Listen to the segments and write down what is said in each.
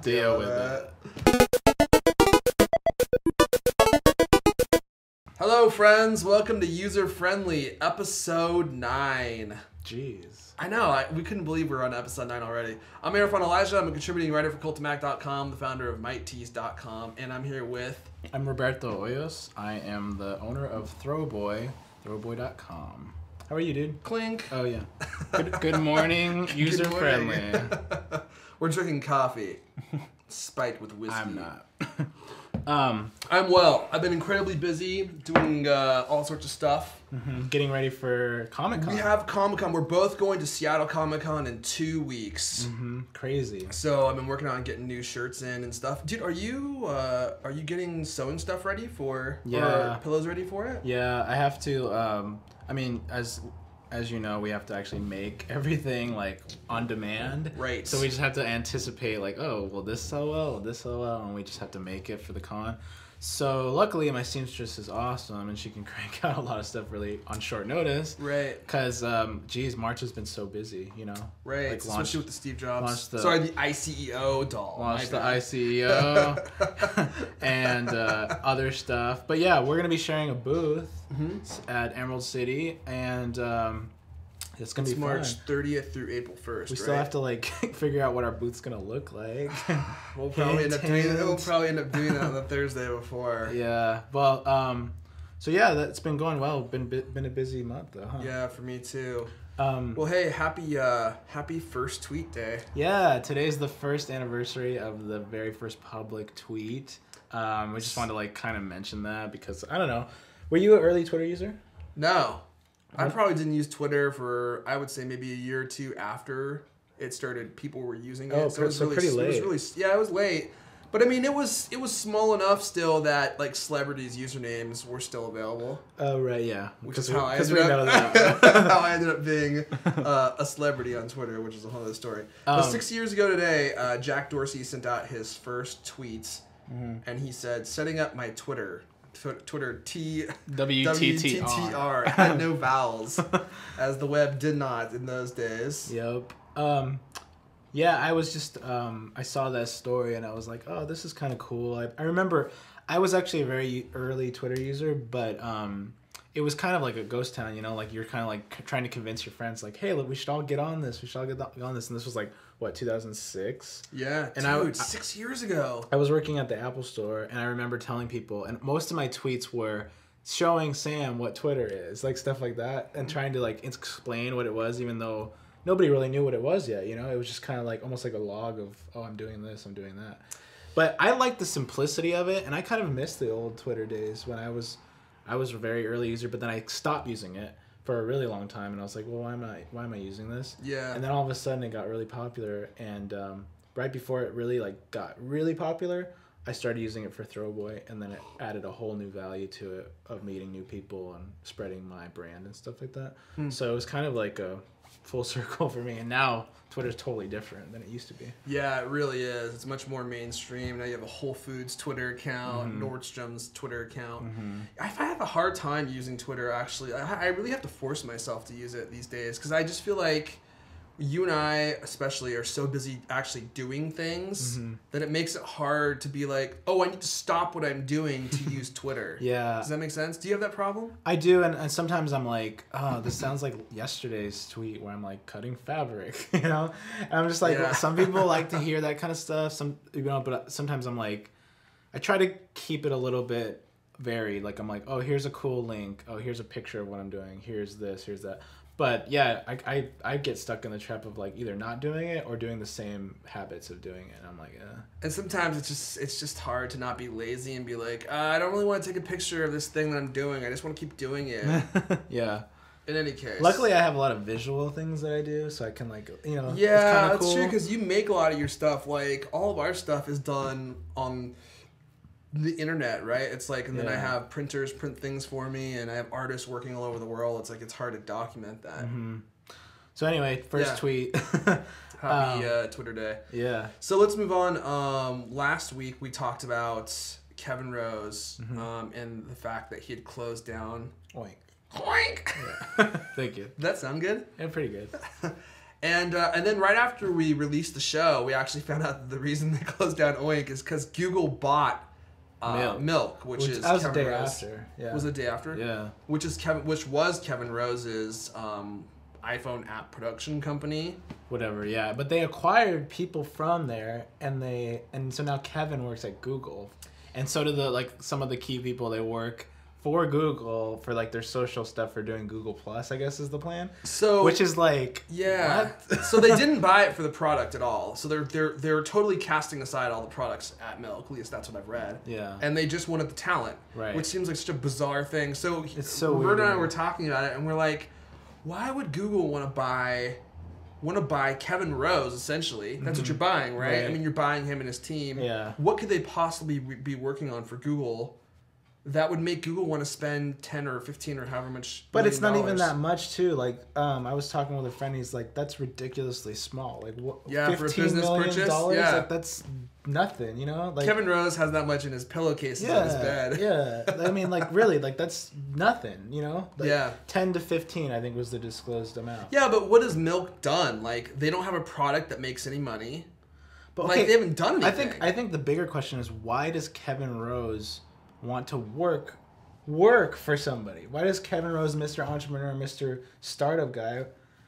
Deal with it. Hello, friends. Welcome to User Friendly, episode 9. Jeez. I know. We couldn't believe we were on episode 9 already. I'm Arafon Elijah. I'm a contributing writer for Cultamac.com, the founder of MightTees.com, and I'm here with... I'm Roberto Hoyos. I am the owner of Throwboy, throwboy.com. How are you, dude? Clink. Oh, yeah. Good morning, user friendly. We're drinking coffee, spiked with whiskey. I'm not. I'm well. I've been incredibly busy doing all sorts of stuff. Getting ready for Comic-Con. We have Comic-Con. We're both going to Seattle Comic-Con in 2 weeks. Crazy. So I've been working on getting new shirts in and stuff. Dude, are you getting sewing stuff ready for? Yeah. Or pillows ready for it? Yeah, I have to. I mean, as you know, we have to actually make everything like on demand. Right. So we just have to anticipate like, oh, will this sell well? Will this sell well? And we just have to make it for the con. So luckily, my seamstress is awesome, and she can crank out a lot of stuff really on short notice. Right. Because, March has been so busy, you know. Right. Like especially with the Steve Jobs. the ICEO doll. Launched the ICEO and other stuff. But yeah, we're gonna be sharing a booth at Emerald City, and it's gonna be March fun. 30th through April 1st. We still have to like figure out what our booth's gonna look like. We'll probably end up doing that on the Thursday before. Yeah. Well, so yeah, that's been going well. Been a busy month though, huh? Yeah, for me too. Well, hey, happy first tweet day. Yeah, today's the first anniversary of the very first public tweet. We just wanted to like kind of mention that because I don't know. Were you an early Twitter user? No. I probably didn't use Twitter for, I would say, maybe a year or two after it started. People were using it. Oh, so it was pretty late. It was late. But I mean, it was small enough still that like celebrities' usernames were still available. Oh right, yeah. Which is how I ended up being a celebrity on Twitter, which is a whole other story. But 6 years ago today, Jack Dorsey sent out his first tweet, and he said, "Setting up my Twitter WTTR had no vowels, as the web did not in those days." Yep. Yeah, I was just I saw that story and I was like, oh, this is kind of cool. I remember I was actually a very early Twitter user, but it was kind of like a ghost town, you know, like you're kind of like trying to convince your friends, like, hey, look, we should all get on this. We should all get on this. And this was like, what, 2006? Yeah, dude, 6 years ago. I was working at the Apple store, and I remember telling people, and most of my tweets were showing Sam what Twitter is, like stuff like that, and trying to like explain what it was, even though nobody really knew what it was yet, you know? It was just kind of like almost like a log of, oh, I'm doing this, I'm doing that. But I like the simplicity of it, and I kind of miss the old Twitter days when I was a very early user, but then I stopped using it for a really long time, and I was like, well, why am I using this? Yeah. And then all of a sudden it got really popular, and right before it really like got really popular, I started using it for Throwboy, and then it added a whole new value to it of meeting new people and spreading my brand and stuff like that. So it was kind of like a full circle for me, and now Twitter's totally different than it used to be. Yeah, it really is. It's much more mainstream. Now you have a Whole Foods Twitter account, Nordstrom's Twitter account. I have a hard time using Twitter, actually. I really have to force myself to use it these days because I just feel like you and I especially are so busy actually doing things that it makes it hard to be like, oh, I need to stop what I'm doing to use Twitter. Yeah. Does that make sense? Do you have that problem? I do, and sometimes I'm like, oh, this sounds like yesterday's tweet where I'm like cutting fabric, you know? And I'm just like, some people like to hear that kind of stuff, but sometimes I'm like, I try to keep it a little bit varied. Like I'm like, oh, here's a cool link. Oh, here's a picture of what I'm doing. Here's this, here's that. But yeah, I get stuck in the trap of like either not doing it or doing the same habits of doing it. And I'm like, yeah. And sometimes it's just hard to not be lazy and be like, I don't really want to take a picture of this thing that I'm doing. I just want to keep doing it. Yeah. In any case. Luckily, I have a lot of visual things that I do, so I can like, you know. Yeah, it's kinda that's cool. true because you make a lot of your stuff. Like all of our stuff is done on the internet, right? It's like, and then I have printers print things for me, and I have artists working all over the world. It's like it's hard to document that. So anyway, first tweet. Happy Twitter Day. Yeah. So let's move on. Last week we talked about Kevin Rose and the fact that he had closed down. Oink. Oink. Yeah. Thank you. Does that sound good? Yeah, pretty good. And then right after we released the show, we actually found out that the reason they closed down Oink is because Google bought Milk, which is that was Kevin the day Rose. after. Yeah. Was it the day after? Yeah. Which was Kevin Rose's iPhone app production company. Whatever, yeah. But they acquired people from there, and so now Kevin works at Google, and so do some of the key people. They work for Google for like their social stuff for doing Google Plus, I guess is the plan. So which is like yeah. what? So they didn't buy it for the product at all. So they're totally casting aside all the products at Milk. At least that's what I've read. Yeah. And they just wanted the talent, right? Which seems like such a bizarre thing. So it's so Roberta weird. and I were talking about it, and we're like, why would Google want to buy Kevin Rose? Essentially, that's what you're buying, right? I mean, you're buying him and his team. Yeah. What could they possibly be working on for Google that would make Google want to spend 10 or 15 or however much? But it's not even $1 that much too. Like, I was talking with a friend. He's like, "That's ridiculously small. Like, what? Yeah, for a $15 business million? purchase? Yeah. Like, that's nothing. You know? Like Kevin Rose has that much in his pillowcases on his bed. Yeah. I mean, like, really, like that's nothing. You know? Like, Yeah. 10 to 15, I think, was the disclosed amount. Yeah, but what has Milk done? Like, they don't have a product that makes any money. But Like, they haven't done anything. I think the bigger question is, why does Kevin Rose want to work for somebody? Why does Kevin Rose, Mr. Entrepreneur, Mr. Startup guy,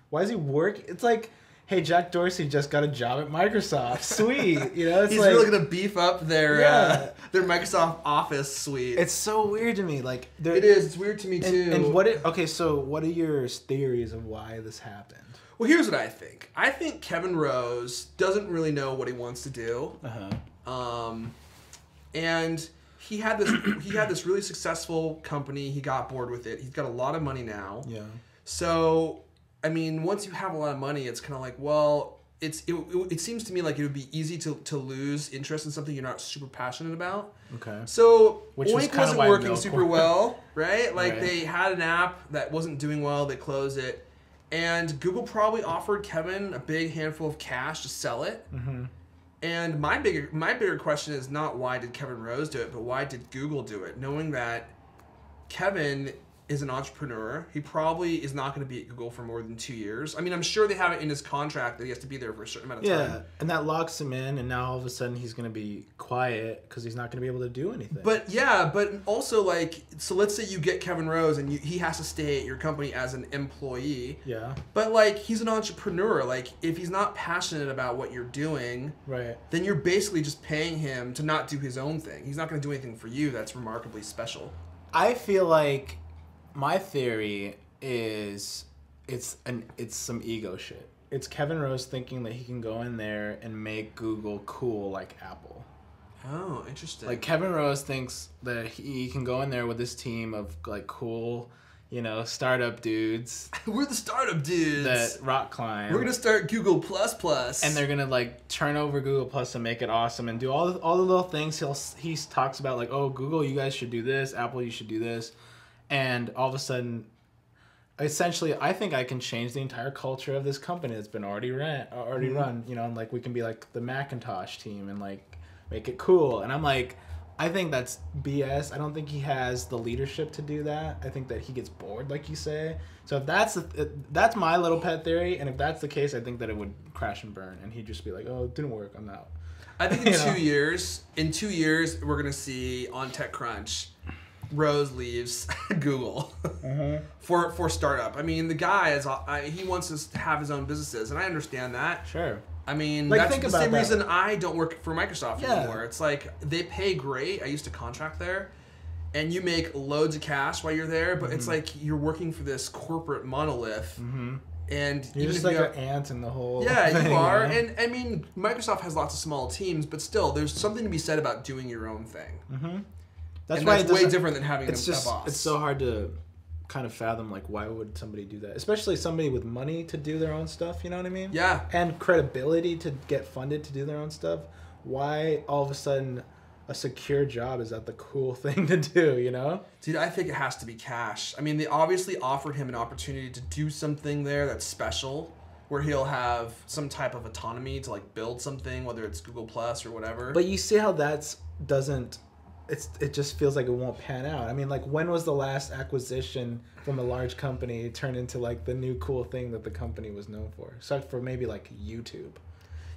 why does he work? It's like, hey, Jack Dorsey just got a job at Microsoft. Sweet, you know? It's He's like, really gonna beef up their Microsoft Office suite. It's so weird to me. Like, It is. It's weird to me too. And so what are your theories of why this happened? Well, here's what I think. I think Kevin Rose doesn't really know what he wants to do. And he had this really successful company. He got bored with it. He's got a lot of money now. Yeah. So, I mean, once you have a lot of money, it's kind of like, well, it seems to me like it would be easy to lose interest in something you're not super passionate about. Okay. So Which was Oink kinda wasn't why working Milk super worked. well, right? Like Right. they had an app that wasn't doing well, they closed it. And Google probably offered Kevin a big handful of cash to sell it. Mm-hmm. And my bigger question is not why did Kevin Rose do it, but why did Google do it? Knowing that Kevin is an entrepreneur, he probably is not going to be at Google for more than 2 years. I mean, I'm sure they have it in his contract that he has to be there for a certain amount of time. Yeah, and that locks him in, and now all of a sudden he's going to be quiet because he's not going to be able to do anything. But also like, so let's say you get Kevin Rose and he has to stay at your company as an employee. Yeah. But like, he's an entrepreneur. Like, if he's not passionate about what you're doing, Right. then you're basically just paying him to not do his own thing. He's not going to do anything for you that's remarkably special. I feel like my theory is it's some ego shit. It's Kevin Rose thinking that he can go in there and make Google cool like Apple. Oh, interesting. Like Kevin Rose thinks that he can go in there with this team of like cool, you know, startup dudes We're the startup dudes. that rock climb. We're gonna start Google Plus. And they're gonna like turn over Google Plus and make it awesome and do all the little things he talks about, like, oh, Google, you guys should do this, Apple, you should do this, and all of a sudden, essentially, I think I can change the entire culture of this company that's been already run, you know, and like we can be like the Macintosh team and like make it cool. And I'm like, I think that's BS. I don't think he has the leadership to do that. I think that he gets bored, like you say. So if that's my little pet theory, and if that's the case, I think that it would crash and burn, and he'd just be like, "Oh, it didn't work. I'm out." I think in 2 years, we're gonna see on TechCrunch, Rose leaves Google for startup. I mean, the guy he wants to have his own businesses, and I understand that. Sure. I mean, Like, that's think the about same that. reason I don't work for Microsoft Yeah. anymore. It's like, they pay great. I used to contract there. And you make loads of cash while you're there, but it's like you're working for this corporate monolith. And You're just like an ant in the whole yeah, thing, you are. know? And I mean, Microsoft has lots of small teams, but still, there's something to be said about doing your own thing. That's And why that's it way doesn't- different than having It's a just boss. it's so hard to kind of fathom, like, why would somebody do that, especially somebody with money to do their own stuff, you know what I mean? Yeah. And credibility to get funded to do their own stuff. Why all of a sudden a secure job is that the cool thing to do, you know? Dude, I think it has to be cash. I mean, they obviously offered him an opportunity to do something there that's special, where he'll have some type of autonomy to like build something, whether it's Google Plus or whatever. But you see how doesn't it just feels like it won't pan out. I mean, like, when was the last acquisition from a large company turned into like the new cool thing that the company was known for? Except for maybe like YouTube.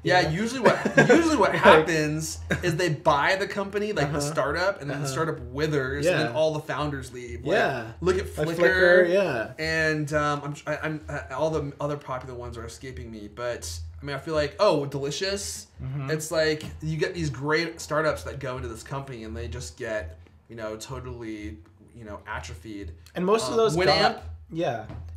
Yeah, usually what happens is they buy the company, like the startup, and then the startup withers, and then all the founders leave. Like, look at Flickr. Like Flickr, yeah. And I'm all the other popular ones are escaping me, but I mean, I feel like Delicious. It's like you get these great startups that go into this company, and they just get totally atrophied. And most of those Winamp,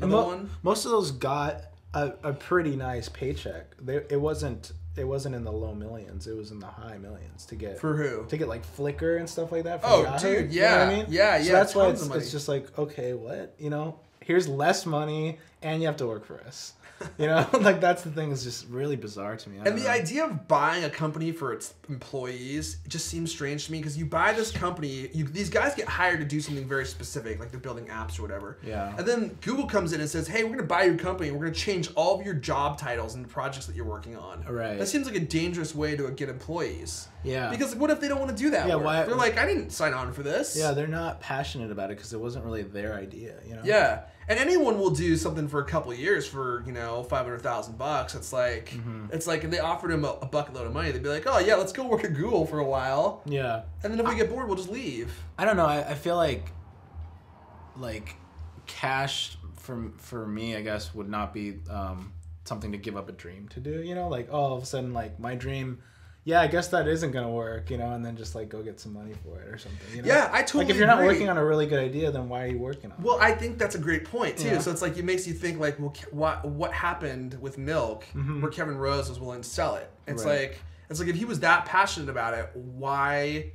and most of those got a pretty nice paycheck. It wasn't in the low millions. It was in the high millions to get for who to get like Flickr and stuff like that. Dude, yeah, you know what I mean? Yeah. So that's why it's just like, okay, what, here's less money and you have to work for us. Like, that's the thing, is just really bizarre to me. And the idea of buying a company for its employees just seems strange to me, because you buy this company, these guys get hired to do something very specific, like they're building apps or whatever. Yeah. And then Google comes in and says, hey, we're going to buy your company. We're going to change all of your job titles and the projects that you're working on. Right. That seems like a dangerous way to get employees. Yeah. Because what if they don't want to do that work? They're like, I didn't sign on for this. Yeah, they're not passionate about it because it wasn't really their idea, Yeah. And anyone will do something for a couple of years for, $500,000. It's like, it's like if they offered him a bucket load of money, they'd be like, oh yeah, let's go work at Google for a while. Yeah. And then if we get bored, we'll just leave. I don't know. I feel like cash for me, I guess, would not be something to give up a dream to do. Like, all of a sudden, like, my dream, yeah, I guess that isn't gonna work, and then just like go get some money for it or something. Yeah, I totally like, if you're not working on a really good idea, then why are you working on it? Well, I think that's a great point too. Yeah. So it's like, it makes you think like, well, what happened with Milk, where Kevin Rose was willing to sell it? It's like if he was that passionate about it, why,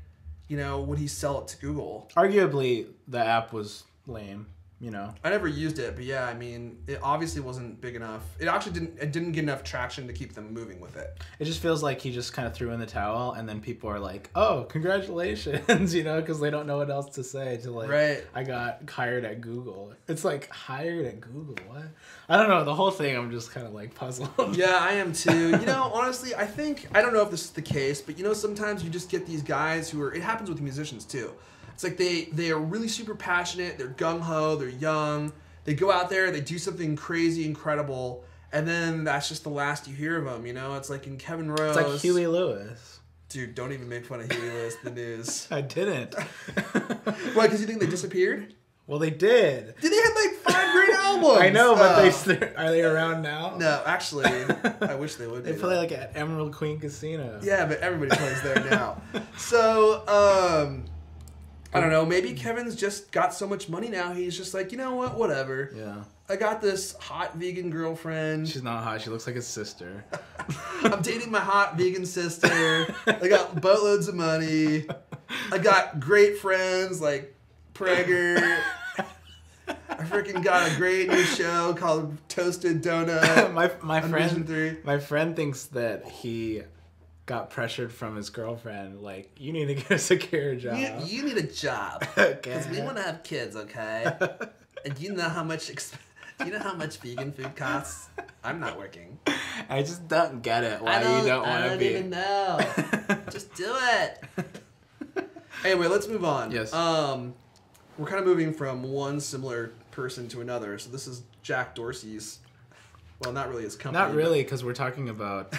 would he sell it to Google? Arguably, the app was lame. I never used it, but yeah, I mean, it obviously wasn't big enough. It actually didn't get enough traction to keep them moving with it. It just feels like he just kind of threw in the towel, and then people are like, "Oh, congratulations," because they don't know what else to say. To like, right. I got hired at Google. It's like, hired at Google. What? I don't know. The whole thing, I'm just kind of like puzzled. Yeah, I am too. Honestly, I don't know if this is the case, but sometimes you just get these guys who are. It happens with musicians too. It's like they are really super passionate, they're gung-ho, they're young, they go out there, they do something crazy, incredible, and then that's just the last you hear of them, It's like in Kevin Rose. It's like Huey Lewis. Dude, don't even make fun of Huey Lewis in the news. I didn't. Why, because you think they disappeared? Well, they did. They had like 5 great albums. I know, but are they around now? No, actually, I wish they would. They play like at Emerald Queen Casino. Yeah, but everybody plays there now. So, I don't know, maybe Kevin's just got so much money now, he's just like, you know what, whatever. Yeah. I got this hot vegan girlfriend. She's not hot, she looks like his sister. I'm dating my hot vegan sister. I got boatloads of money. I got great friends like Prager. I freaking got a great new show called Toasted Donut. my friend thinks that he got pressured from his girlfriend, like, you need to get a secure job. You need a job. Because we want to have kids, okay? And do you know how much vegan food costs? I'm not working. I just don't get it. Why you don't want to be. I don't even know. Just do it. Anyway, let's move on. Yes. We're kind of moving from one similar person to another. So this is Jack Dorsey's. Well, not really his company. Not really, because we're talking about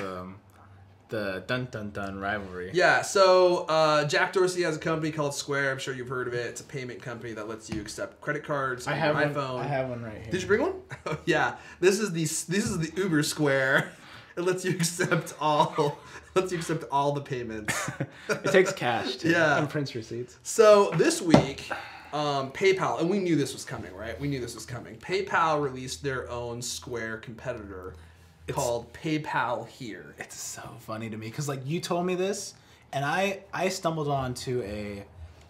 the Dun Dun Dun rivalry. Yeah, so Jack Dorsey has a company called Square. I'm sure you've heard of it. It's a payment company that lets you accept credit cards on your iPhone. I have one right here. Did you bring one? Oh, yeah. This is the Uber Square. It lets you accept all the payments. It takes cash too. Yeah. And prints receipts. So this week, PayPal, and we knew this was coming, right? We knew this was coming. PayPal released their own Square competitor called PayPal Here. It's so funny to me because, like, you told me this, and I stumbled onto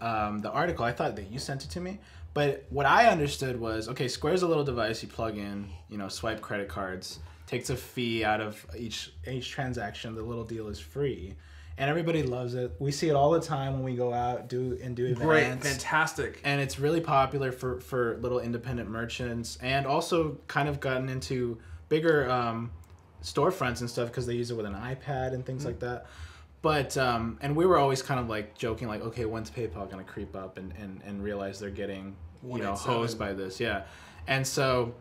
the article. I thought that you sent it to me, but what I understood was, okay, Square's a little device you plug in, swipe credit cards, takes a fee out of each transaction. The little deal is free, and everybody loves it. We see it all the time when we go out do events. Great, fantastic, and it's really popular for little independent merchants, and also kind of gotten into bigger storefronts and stuff because they use it with an iPad and things like that. But and we were always kind of like joking, like, okay, when's PayPal gonna creep up and realize they're getting hosed by this? Yeah. And so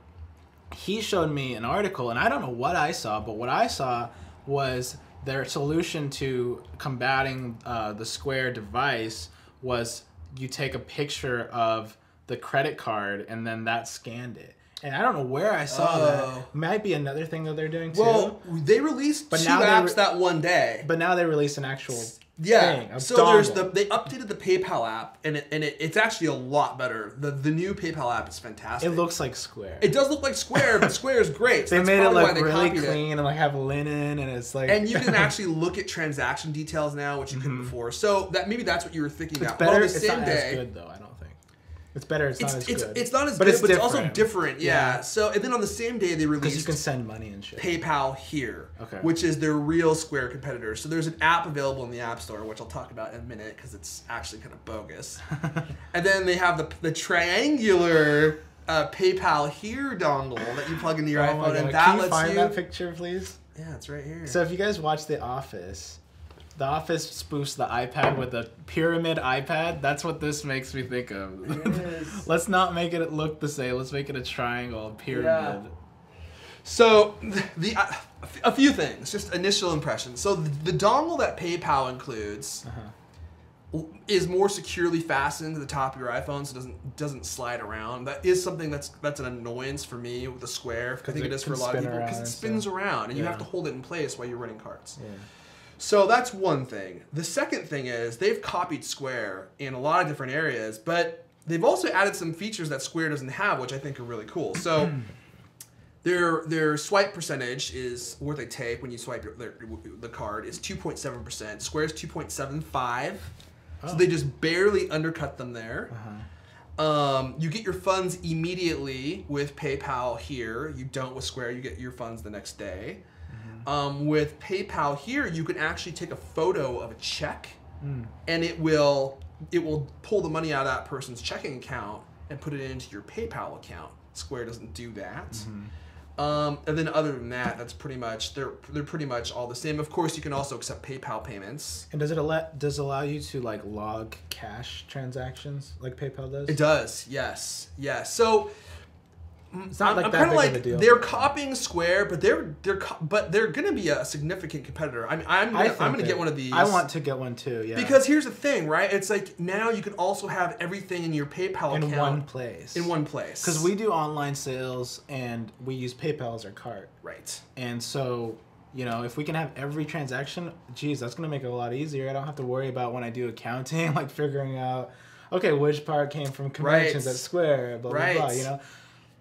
he showed me an article, and I don't know what I saw, but what I saw was their solution to combating the Square device was you take a picture of the credit card and then that scanned it. And I don't know where I saw that. Might be another thing that they're doing too. Well, they released two apps that one day. But now they released an actual thing. So they updated the PayPal app, and it's actually a lot better. The new PayPal app is fantastic. It looks like Square. It does look like Square, but Square is great. So they made it look really clean and like have linen, and it's like. And you can actually look at transaction details now, which you couldn't before. So maybe that's what you were thinking about. Better. Well, it's not as good though. I don't think. It's better. It's not as good. It's not as good, but it's also different. Yeah. So and then on the same day they released. Because you can send money and shit. PayPal Here, which is their real Square competitor. So there's an app available in the App Store, which I'll talk about in a minute because it's actually kind of bogus. And then they have the triangular PayPal Here dongle that you plug into your iPhone, and that can you find that picture, please? Yeah, it's right here. So if you guys watch The Office. The Office spoofs the iPad with a pyramid iPad. That's what this makes me think of. It is. Let's not make it look the same. Let's make it a triangle, a pyramid. Yeah. So a few things, just initial impressions. So the dongle that PayPal includes is more securely fastened to the top of your iPhone, so it doesn't slide around. That is something that's an annoyance for me with the Square. I think it is for a lot of people because it spins around and you have to hold it in place while you're running cards. Yeah. So that's one thing. The second thing is they've copied Square in a lot of different areas, but they've also added some features that Square doesn't have, which I think are really cool. So their swipe percentage is what they take when you swipe the card is 2.7%. Square's 2.75. So they just barely undercut them there. You get your funds immediately with PayPal Here. You don't with Square. You get your funds the next day. With PayPal Here, you can actually take a photo of a check, and it will pull the money out of that person's checking account and put it into your PayPal account. Square doesn't do that. And then other than that, that's pretty much they're pretty much all the same. Of course, you can also accept PayPal payments. And does it allow you to like log cash transactions like PayPal does? It does. Yes. So. It's not like I'm that kind of big of a deal. They're copying Square, but they're gonna be a significant competitor. I'm gonna get one of these. I want to get one too. Yeah. Because here's the thing, right? It's like now you can also have everything in your PayPal account in one place. Because we do online sales and we use PayPal as our cart. Right. And so, if we can have every transaction, geez, that's gonna make it a lot easier. I don't have to worry about when I do accounting, like figuring out, okay, which part came from commissions at Square, blah blah blah.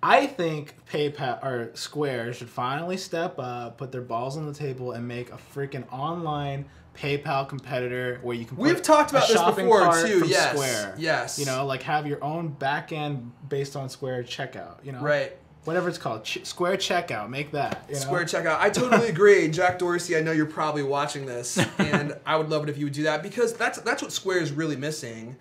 I think PayPal or Square should finally step up, put their balls on the table, and make a freaking online PayPal competitor where you can. We've talked about this before too. Yes. Square. Yes. Like have your own back end based on Square checkout. Right. Whatever it's called, Square Checkout. Make that. Square Checkout. I totally agree. Jack Dorsey, I know you're probably watching this, and I would love it if you would do that because that's what Square is really missing.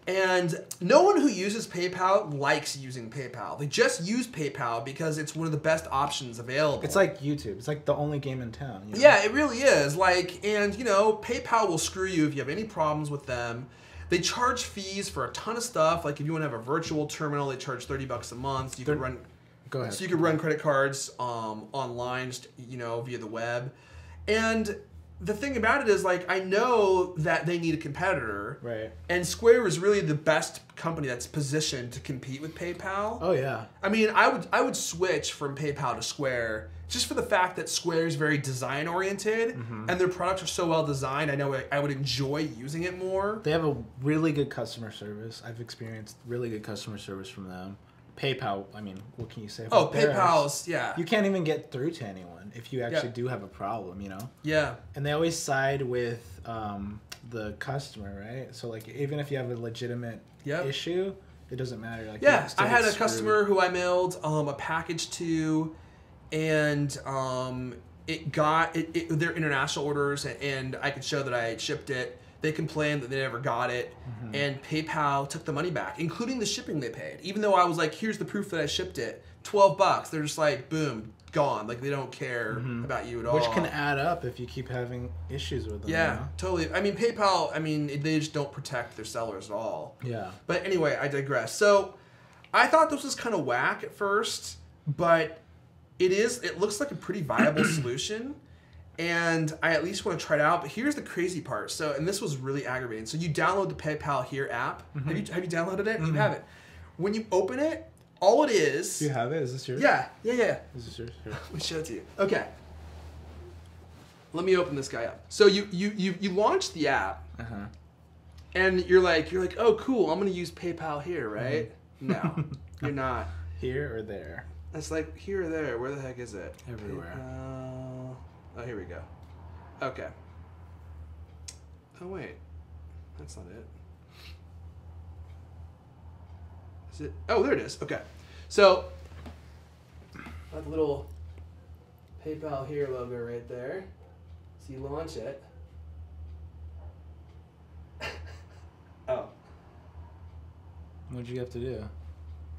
And no one who uses PayPal likes using PayPal. They just use PayPal because it's one of the best options available. It's like YouTube. It's like the only game in town. Yeah, it really is. And PayPal will screw you if you have any problems with them. They charge fees for a ton of stuff. Like if you want to have a virtual terminal, they charge $30 a month. You can run. Go ahead. So you could run credit cards online, via the web. And the thing about it is, I know that they need a competitor. Right. And Square is really the best company that's positioned to compete with PayPal. Oh, yeah. I mean, I would switch from PayPal to Square just for the fact that Square is very design-oriented and their products are so well designed. I know I would enjoy using it more. They have a really good customer service. I've experienced really good customer service from them. PayPal, I mean, what can you say? PayPal's, yeah. You can't even get through to anyone if you actually do have a problem, Yeah. And they always side with the customer, right? So, even if you have a legitimate issue, it doesn't matter. I had a customer who I mailed a package to, and it got their international orders, and I could show that I had shipped it. They complained that they never got it, and PayPal took the money back, including the shipping they paid. Even though I was like, here's the proof that I shipped it, $12. They're just like, boom, gone. Like, they don't care about you at all. Which can add up if you keep having issues with them. Yeah, You know? totally. I mean, PayPal, they just don't protect their sellers at all. Yeah. But anyway, I digress. So I thought this was kind of whack at first, but it looks like a pretty viable solution. And I at least want to try it out. But here's the crazy part. So, and this was really aggravating. So you download the PayPal Here app. Have you downloaded it? You have it. When you open it, all it is. Do you have it? Is this yours? Yeah. Is this yours? Here. Let me show it to you. Okay. Let me open this guy up. So you launch the app, and you're like, oh cool, I'm gonna use PayPal Here, right? No, you're not. Here or there? It's like here or there. Where the heck is it? Everywhere. Oh, here we go. Okay. Oh wait, that's not it. Is it? Oh, there it is. Okay. So that little PayPal Here logo right there. So you launch it. Oh. What'd you have to do?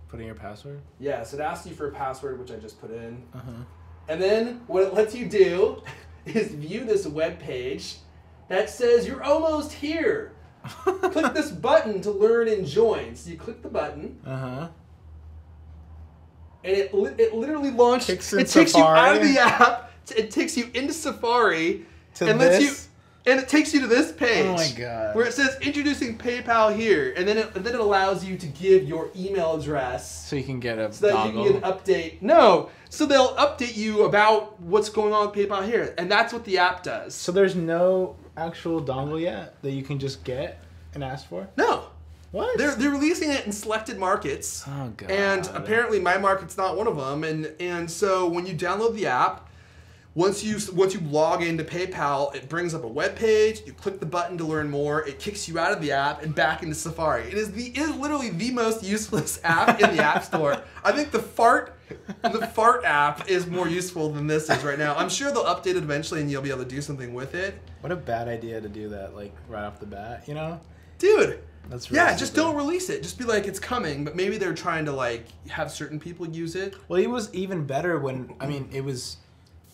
Put in your password? Yeah, so it asks you for a password, which I just put in. Uh-huh. And then what it lets you do is view this web page that says you're almost here. Click this button to learn and join. So you click the button. Uh-huh. And it literally launches. It takes Safari. you out of the app. It takes you into Safari. To and this? And it takes you to this page. Oh my God. Where it says introducing PayPal Here, and then it allows you to give your email address So you can get a so that dongle. you can get an update. No, so they'll update you about what's going on with PayPal Here, and that's what the app does. So there's no actual dongle yet that you can just get and ask for? No, What? they're releasing it in selected markets. Oh God. And apparently my market's not one of them. And so when you download the app, once you log into PayPal, it brings up a web page. You click the button to learn more. It kicks you out of the app and back into Safari. It is literally the most useless app in the App Store. I think the fart app is more useful than this is right now. I'm sure they'll update it eventually and you'll be able to do something with it. What a bad idea to do that, like right off the bat, you know? Dude. That's really Yeah, just stupid. don't release it. Just be like, it's coming, but maybe they're trying to like have certain people use it. Well, it was even better when it was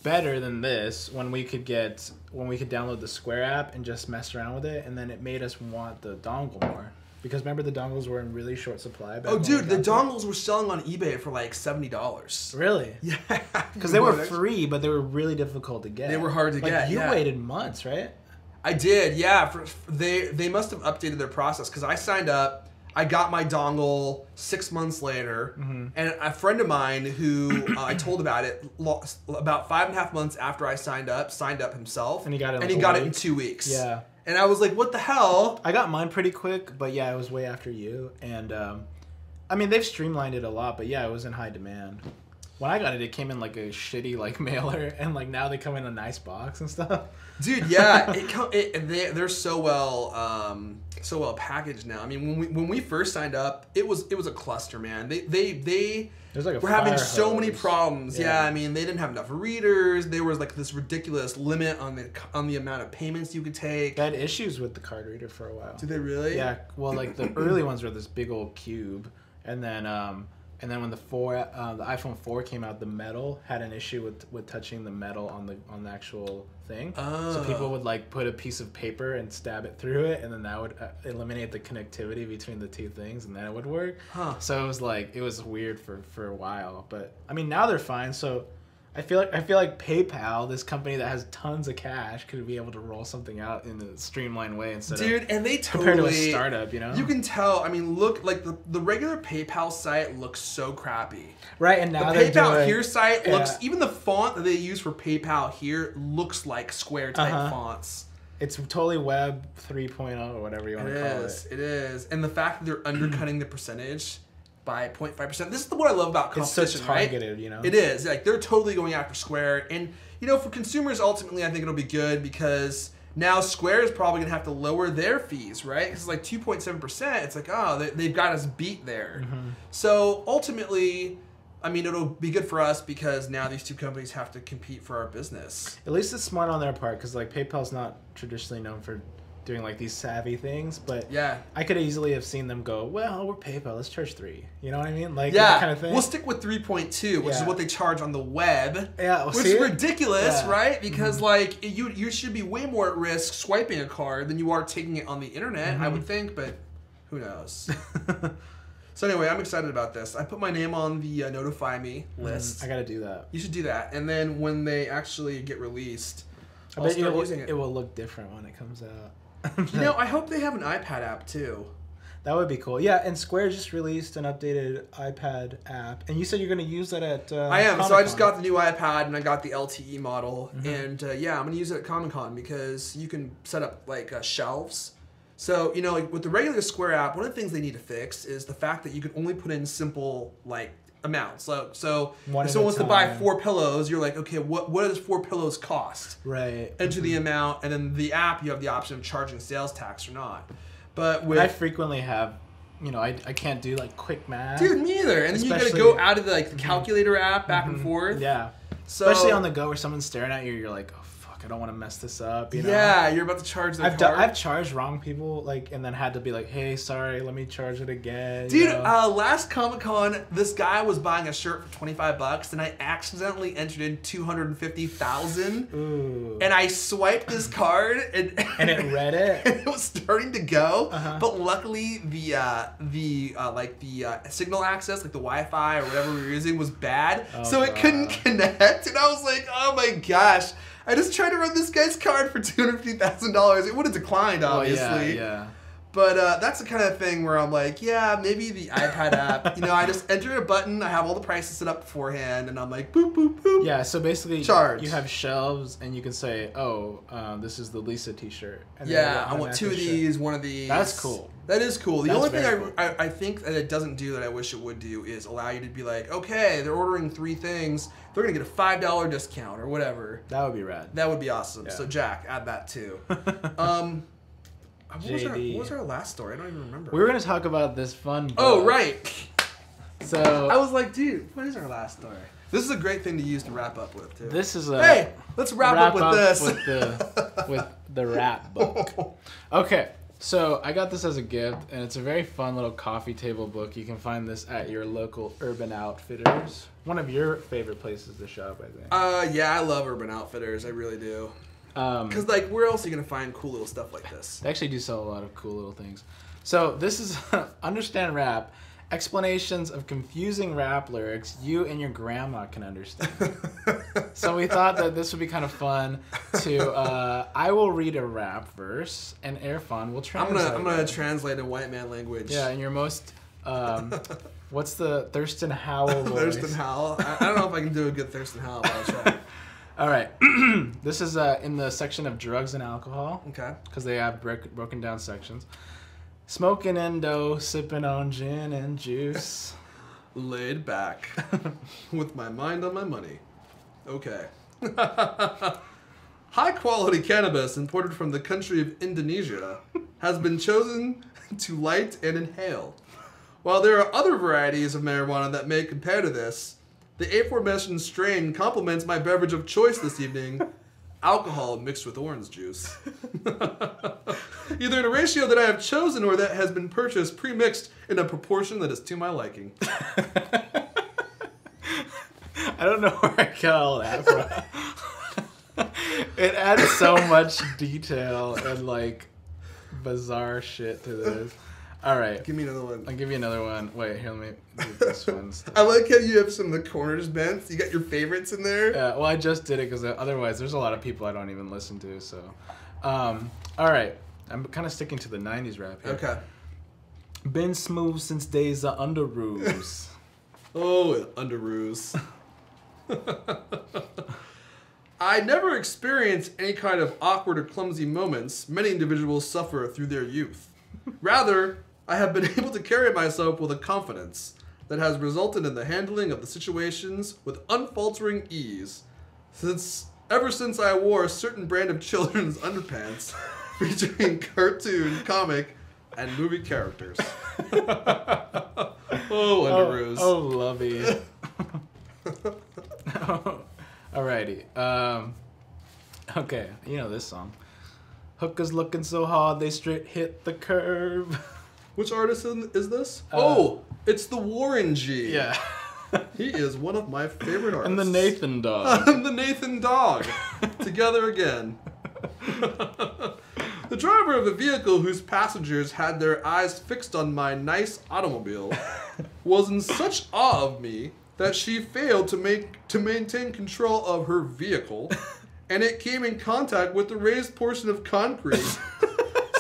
better than this when we could download the Square app and just mess around with it, and then it made us want the dongle more. Because remember the dongles were in really short supply back Oh, when dude, we the got them? dongles were selling on eBay for like $70. Really? Yeah. Because they were free, but they were really difficult to get. They were hard to like, get, You yeah. waited months, right? I did, yeah. They must have updated their process because I signed up. I got my dongle 6 months later, and a friend of mine who I told about it about 5.5 months after I signed up himself, And he got it in and like he a got it week? in 2 weeks. Yeah. And I was like, "What the hell?" I got mine pretty quick, but yeah, it was way after you. And they've streamlined it a lot, but yeah, it was in high demand. When I got it, it came in like a shitty like mailer, and like now they come in a nice box and stuff. Dude, yeah, they're so well packaged now. I mean, when we first signed up, it was a cluster, man. They There's like a were having fire so many hose. problems. Yeah. Yeah, I mean, they didn't have enough readers. There was like this ridiculous limit on the amount of payments you could take. They had issues with the card reader for a while. Did they really? Yeah, well, like the early ones were this big old cube, and then when the iPhone 4 came out, the metal had an issue with touching the metal on the actual thing. Oh. So people would like put a piece of paper and stab it through it, and then that would eliminate the connectivity between the two things, and then it would work. Huh. So it was weird for a while, but I mean now they're fine. So I feel like PayPal, this company that has tons of cash, could be able to roll something out in a streamlined way instead of Dude, and they compared to a totally startup, you know? You can tell. I mean, look, like the regular PayPal site looks so crappy. Right, and now The they're PayPal doing, Here site looks, yeah. even the font that they use for PayPal Here looks like Square type fonts. It's totally Web 3.0 or whatever you want to call it. It is. And the fact that they're undercutting the percentage by 0.5%. This is what I love about competition, It's so targeted, right? you know? It is. Like, they're totally going after Square. And, you know, for consumers, ultimately, I think it'll be good because now Square is probably going to have to lower their fees, right? Because it's like 2.7%. It's like, oh, they've got us beat there. So, ultimately, I mean, it'll be good for us because now these two companies have to compete for our business. At least it's smart on their part because like PayPal's not traditionally known for doing like these savvy things, but Yeah. I could easily have seen them go, well, we're PayPal, let's charge 3. You know what I mean? Like Yeah, that kind of thing. we'll stick with 3.2, which is Yeah. what they charge on the web. Yeah, well, which see is it? ridiculous, Yeah. right? Because like you should be way more at risk swiping a card than you are taking it on the internet, I would think, but who knows? So anyway, I'm excited about this. I put my name on the Notify Me list. I gotta do that. You should do that, and then when they actually get released, I I'll bet start using it will look different when it comes out. You know, I hope they have an iPad app too. That would be cool. Yeah, and Square just released an updated iPad app, and you said you're going to use that at I am. Comic-Con. So I just got the new iPad and I got the LTE model, and yeah, I'm gonna use it at Comic-Con because you can set up like shelves. So you know, like with the regular Square app, one of the things they need to fix is the fact that you can only put in simple like amounts. So One if at someone a wants to buy time. 4 pillows, you're like, okay, what does 4 pillows cost? Right. Enter the amount, and then the app you have the option of charging sales tax or not. But with I frequently have, you know, I can't do like quick math. dude, me either. And then you gotta Especially- go out of the like the calculator app back and forth. Yeah. So, Especially on the go where someone's staring at you, you're like, oh fuck, I don't want to mess this up. You know? Yeah, you're about to charge their card. I've charged wrong people like, and then had to be like, hey, sorry, let me charge it again. Dude, you know? last Comic-Con, this guy was buying a shirt for $25, and I accidentally entered in 250,000, Ooh. and I swiped his card, and it read it. and it was starting to go, Uh-huh. but luckily the signal access, like the Wi-Fi or whatever we were using, was bad, Oh, so it couldn't God. connect, and I was like, oh my gosh. I just tried to run this guy's card for $250,000. It would have declined, obviously. Yeah. But that's the kind of thing where I'm like, yeah, maybe the iPad app. You know, I just enter a button, I have all the prices set up beforehand, and I'm like, boop, boop, boop. Yeah, so basically Charge. you have shelves and you can say, oh, this is the Lisa t-shirt. And then Yeah, you I want 2 of automatically these, 1 of these. That's cool. That is cool. The That's only thing very cool. I think that it doesn't do that I wish it would do is allow you to be like, okay, they're ordering 3 things, they're going to get a $5 discount or whatever. That would be rad. That would be awesome. Yeah. So, Jack, add that too. What JD. was our last story? I don't even remember. We were going to talk about this fun book. Oh, right. So I was like, dude, what is our last story? This is a great thing to use to wrap up with, too. this is a Hey, let's wrap up with this. with the rap book. Okay, so I got this as a gift, and it's a very fun little coffee table book. You can find this at your local Urban Outfitters, one of your favorite places to shop, I think. Yeah, I love Urban Outfitters. I really do. Because, like, where else are you going to find cool little stuff like this? They actually do sell a lot of cool little things. So this is Understand Rap. Explanations of confusing rap lyrics you and your grandma can understand. So we thought that this would be kind of fun to, I will read a rap verse and Irfan will translate. I'm gonna it. translate in white man language. Yeah, in your most, what's the Thurston Howell voice? Thurston Howell. I don't know if I can do a good Thurston Howell, but I'll try. All right. This is in the section of drugs and alcohol. Okay. Because they have broken down sections. Smoking endo, sipping on gin and juice. Laid back, with my mind on my money. Okay. High quality cannabis imported from the country of Indonesia has been chosen to light and inhale. While there are other varieties of marijuana that may compare to this, the aforementioned strain complements my beverage of choice this evening, alcohol mixed with orange juice. Either in a ratio that I have chosen or that has been purchased pre-mixed in a proportion that is to my liking. I don't know where I got all that from. It adds so much detail and like bizarre shit to this. All right. Give me another one. I'll give you another one. Wait, here, let me do this one. I like how you have some of the corners bent. You got your favorites in there. Yeah, well, I just did it because otherwise there's a lot of people I don't even listen to. So, all right. I'm kind of sticking to the 90s rap here. Okay. Been smooth since days of Underoos. Oh, Underoos. I never experienced any kind of awkward or clumsy moments many individuals suffer through their youth. Rather, I have been able to carry myself with a confidence that has resulted in the handling of the situations with unfaltering ease, ever since I wore a certain brand of children's underpants featuring cartoon, comic, and movie characters. Oh, Underoos. Oh, lovey. Alrighty. Okay, you know this song. Hookahs looking so hard they straight hit the curb. Which artist is this? It's the Warren G. Yeah. He is one of my favorite artists. And the Nathan Dog. And the Nathan Dog. Together again. The driver of a vehicle whose passengers had their eyes fixed on my nice automobile was in such awe of me that she failed to maintain control of her vehicle, and it came in contact with the raised portion of concrete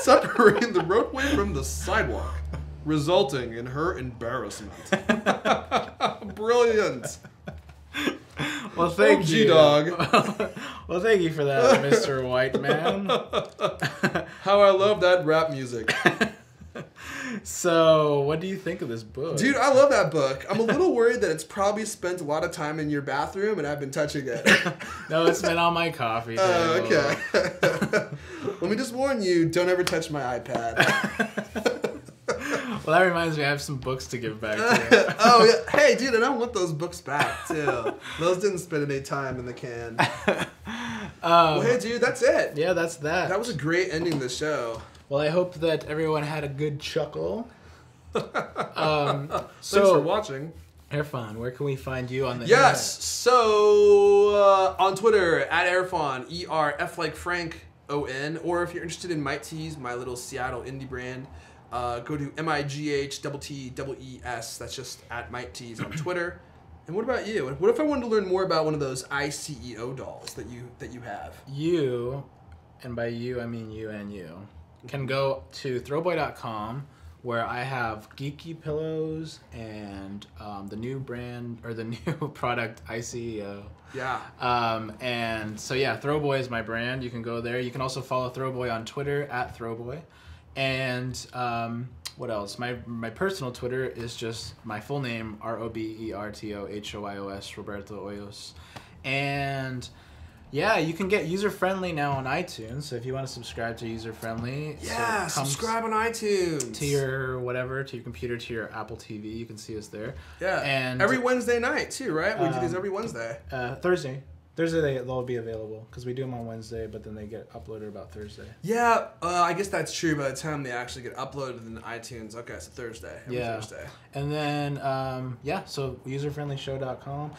separating the roadway from the sidewalk, resulting in her embarrassment. Brilliant. Well, thank you. G-Dog. Well, thank you for that, Mr. White Man. How I love that rap music. So, what do you think of this book? Dude, I love that book. I'm a little worried that it's probably spent a lot of time in your bathroom and I've been touching it. No, it's been on my coffee table. Okay. Let me just warn you, don't ever touch my iPad. Well, that reminds me, I have some books to give back to you. Oh, yeah. Hey, dude, I don't want those books back, too. Those didn't spend any time in the can. Well, hey, dude, that's it. Yeah, that's that. That was a great ending to the show. Well, I hope that everyone had a good chuckle. Thanks for watching. Erfan, where can we find you on the Yes, so on Twitter, at Erfan, E-R-F like Frank, O-N, or if you're interested in Might Tees, my little Seattle indie brand, go to MIGHTTEES, that's just at Might Tees on Twitter. And what about you? What if I wanted to learn more about one of those ICEO dolls that you have? You, and by you I mean you and you, can go to throwboy.com, where I have geeky pillows and the new brand, or the new product, ICEO. Yeah. And so yeah, Throwboy is my brand. You can go there. You can also follow Throwboy on Twitter at Throwboy. And what else? My personal Twitter is just my full name, ROBERTOHOYOS, Roberto Hoyos. And yeah, you can get User Friendly now on iTunes. So if you want to subscribe to User Friendly, yeah, so subscribe on iTunes to your whatever, to your computer, to your Apple TV. You can see us there. Yeah, and every Wednesday night too, right? We do these every Wednesday. Thursday they'll be available because we do them on Wednesday, but then they get uploaded about Thursday. Yeah, I guess that's true. By the time they actually get uploaded in iTunes, okay, so Thursday. Every Thursday. And then so userfriendlyshow.com.